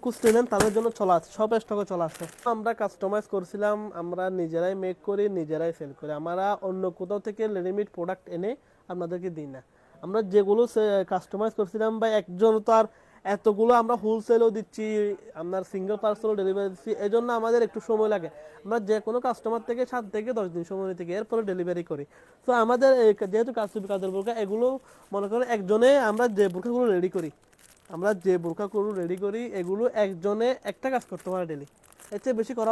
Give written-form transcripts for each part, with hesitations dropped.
কুস্টেনেন তাদের জন্য চলা আছে, সব স্টকে চলা আছে। আমরা কাস্টমাইজ করছিলাম, আমরা নিজেরাই মেক করি, নিজেরাই সেল করি। আমরা অন্য কোথাও থেকে রেডিমেড প্রোডাক্ট এনে আপনাদেরকে দিই না। আমরা যেগুলো কাস্টমাইজ করছিলাম বা একজন তো আর এতগুলো আমরা হোলসেলও দিচ্ছি, আপনার সিঙ্গেল পার্সেলও ডেলিভারি দিচ্ছি, এই জন্য আমাদের একটু সময় লাগে। আমরা যে কোনো কাস্টমার থেকে 7 থেকে 10 দিন সময় নিতে এরপরে ডেলিভারি করি। তো আমাদের যেহেতু কাজের বোরকা এগুলো মনে করেন একজনে আমরা যে বোরকাগুলো রেডি করি, আমরা যে বোরকাগুলো রেডি করি এগুলো একজনে একটা কাজ করতে পারে ডেলি, এর চেয়ে বেশি করা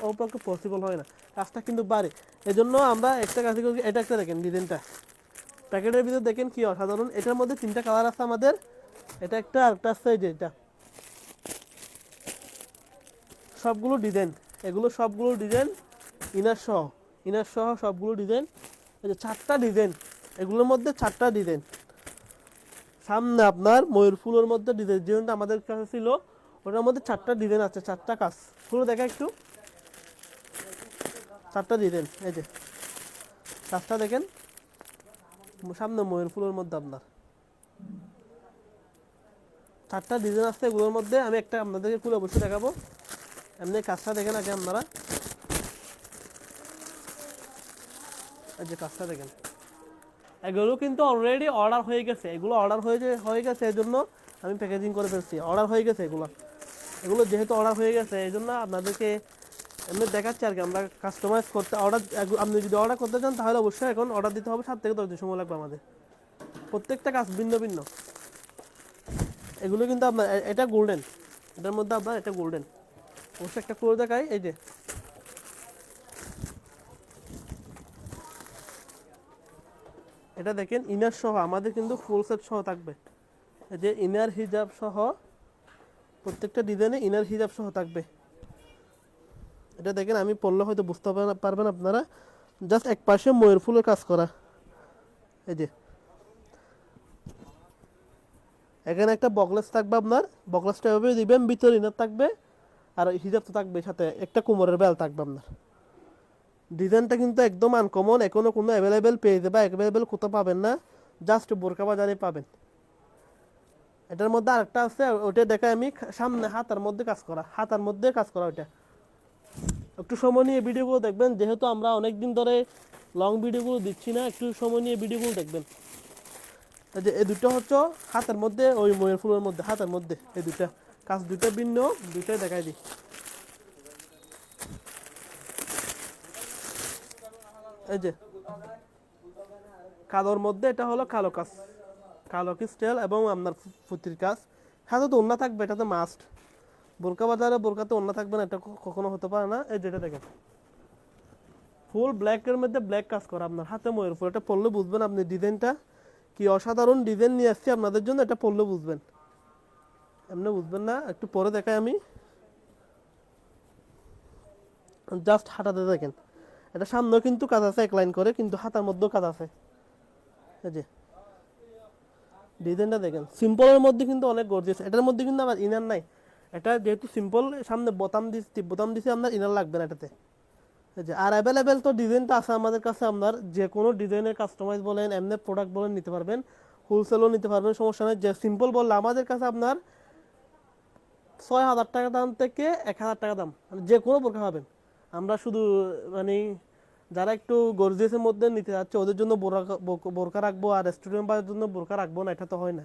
ওর পক্ষে পসিবল হয় না, কাজটা কিন্তু বাড়ে। এই জন্য আমরা একটা কাজ করি। এটা একটা দেখেন ডিজাইনটা, প্যাকেটের ভিতরে দেখেন কি অসাধারণ। এটার মধ্যে 3টা কালার আছে আমাদের, এটা একটা আরেকটা আছে এই যে এটা, সবগুলো ডিজাইন, এগুলো সবগুলো ডিজাইন ইনার সহ সবগুলো ডিজাইন। এই যে 4টা ডিজাইন, এগুলোর মধ্যে 4টা ডিজাইন। সামনে আপনার ময়ূর ফুলের মধ্যে ডিজাইনটা আমাদের কাছে ছিল, ওটার মধ্যে 4টা ডিজাইন আছে, 4টা কাজ। ফুল দেখা একটু, 4টা ডিজাইন। এই যে কাজটা দেখেন, সামনে ময়ূর ফুলের মধ্যে আপনার 4টা ডিজাইন আছে। এগুলোর মধ্যে আমি একটা আপনাদেরকে খুলে অবশ্যই দেখাবো। এমনি কাজটা দেখেন আগে আপনারা, এই যে কাজটা দেখেন। এগুলো কিন্তু অলরেডি অর্ডার হয়ে গেছে, এগুলো অর্ডার হয়ে গেছে, এই জন্য আমি প্যাকেজিং করে ফেলছি। অর্ডার হয়ে গেছে এগুলো যেহেতু অর্ডার হয়ে গেছে এই জন্য আপনাদেরকে এমনি দেখাচ্ছি আর কি। আমরা কাস্টমাইজ করতে আপনি যদি অর্ডার করতে চান তাহলে অবশ্যই এখন অর্ডার দিতে হবে, 7 থেকে 10 দিন সময় লাগবে আমাদের। প্রত্যেকটা কাজ ভিন্ন ভিন্ন। এগুলো কিন্তু আপনার এটা গোল্ডেন, এটার মধ্যে আপনার এটা গোল্ডেন। অবশ্যই একটা করে দেখাই, এই যে এটা দেখেন ইনার সহ আমাদের কিন্তু ফুল সেট সহ থাকবে। এই যে ইনার হিজাব সহ, প্রত্যেকটা ডিজাইনে ইনার হিজাব সহ থাকবে। এটা দেখেন, আমি পড়লে হয়তো বুঝতে পারবেন আপনারা, জাস্ট এক পাশে ময়ূর ফুলের কাজ করা। এই যে এখানে একটা বকলেস থাকবে, আপনার বকলেসটা এভাবে দিবেন, ভিতরে ইনার থাকবে আর হিজাব তো থাকবে, সাথে একটা কোমরের বেল থাকবে আপনার। ডিজাইনটা কিন্তু একদম আনকমন, এখনো কোনো অ্যাভেলেবেল পেয়ে যাবে, অ্যাভেলেবেল কোথাও পাবেন না, জাস্ট বোরকা বাজারে পাবেন। এটার মধ্যে আরেকটা আছে, ওটা দেখাই আমি। সামনে হাতার মধ্যে কাজ করা ওটা। একটু সময় নিয়ে ভিডিওগুলো দেখবেন, যেহেতু আমরা অনেকদিন ধরে লং ভিডিওগুলো দিচ্ছি না, একটু সময় নিয়ে ভিডিওগুলো দেখবেন। এই যে এই দুটো হচ্ছে হাতের মধ্যে, ওই ময়ূর ফুলের মধ্যে হাতের মধ্যে এই দুটা কাজ, দুটা ভিন্ন, দুটাই দেখাই দিই। এই যে কালোর মধ্যে এটা হলো কালো কাজ, কালো কি স্টাইল এবং আপনার ফুতির কাজ। হাতে তো ওন্না থাকবে, এটা তো মাস্ট। বোরকা বাজারে বোরকাতে ওন্না থাকবে না, এটা কখনো হতে পারে না। এই যেটা দেখেন ফুল ব্ল্যাকের মধ্যে ব্ল্যাক কাজ করা, আপনার হাতে ময়ূর ফুল। এটা পরলে বুঝবেন আপনি ডিজাইনটা কি অসাধারণ ডিজাইন নিয়ে আসছি আপনাদের জন্য, এটা পরলে বুঝবেন, এমনি বুঝবেন না। একটু পরে দেখাই আমি, জাস্ট হাতাতে দেখেন। এটা সামনেও কিন্তু কাজ আছে এক লাইন করে, কিন্তু হাতার মধ্যেও কাজ আছে। এই যে ডিজাইনটা দেখেন, সিম্পলের মধ্যে কিন্তু অনেক গর্জিয়াস। এটার মধ্যে কিন্তু আমার ইনার নাই, এটা যেহেতু সিম্পল, সামনে বোতাম দিছি, আপনার ইনার লাগবে না এটাতে। এই যে আর অ্যাভেলেবেল তো ডিজাইনটা আছে আমাদের কাছে, আপনার যে কোনো ডিজাইনের কাস্টমাইজ বলেন, এমনি প্রোডাক্ট বলেন নিতে পারবেন, হোলসেলও নিতে পারবেন, সমস্যা নেই। যে সিম্পল বললে আমাদের কাছে আপনার 6,000 টাকা দাম থেকে 1,000 টাকা দাম, মানে যে কোনো বোরকা পাবেন। আমরা শুধু মানে যারা একটু গর্জিয়াসের মধ্যে নিতে যাচ্ছে ওদের জন্য বোরকা রাখবো, আর স্টুডেন্ট বাদের জন্য বোরকা রাখবো না, এটা তো হয় না।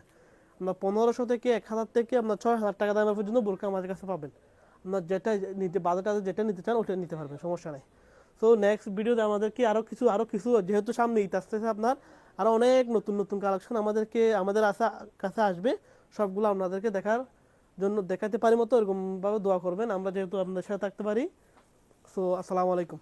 আপনার 1500 থেকে 1,000 থেকে আপনার 6,000 টাকা দামের পর্যন্ত বোরকা আমাদের কাছে পাবেন। আপনার যেটা নিতে বাজেট আছে, যেটা নিতে চান ওটা নিতে পারবেন, সমস্যা নেই। সো নেক্সট ভিডিওতে আমাদেরকে আরও কিছু যেহেতু সামনে ঈদ আসতেছে, আপনার আরও অনেক নতুন নতুন কালেকশন আমাদের কাছে আসবে। সবগুলো আপনাদেরকে দেখাতে পারি মতো এরকমভাবে দোয়া করবেন, আমরা যেহেতু আপনাদের সাথে থাকতে পারি। সো আসসালামু আলাইকুম।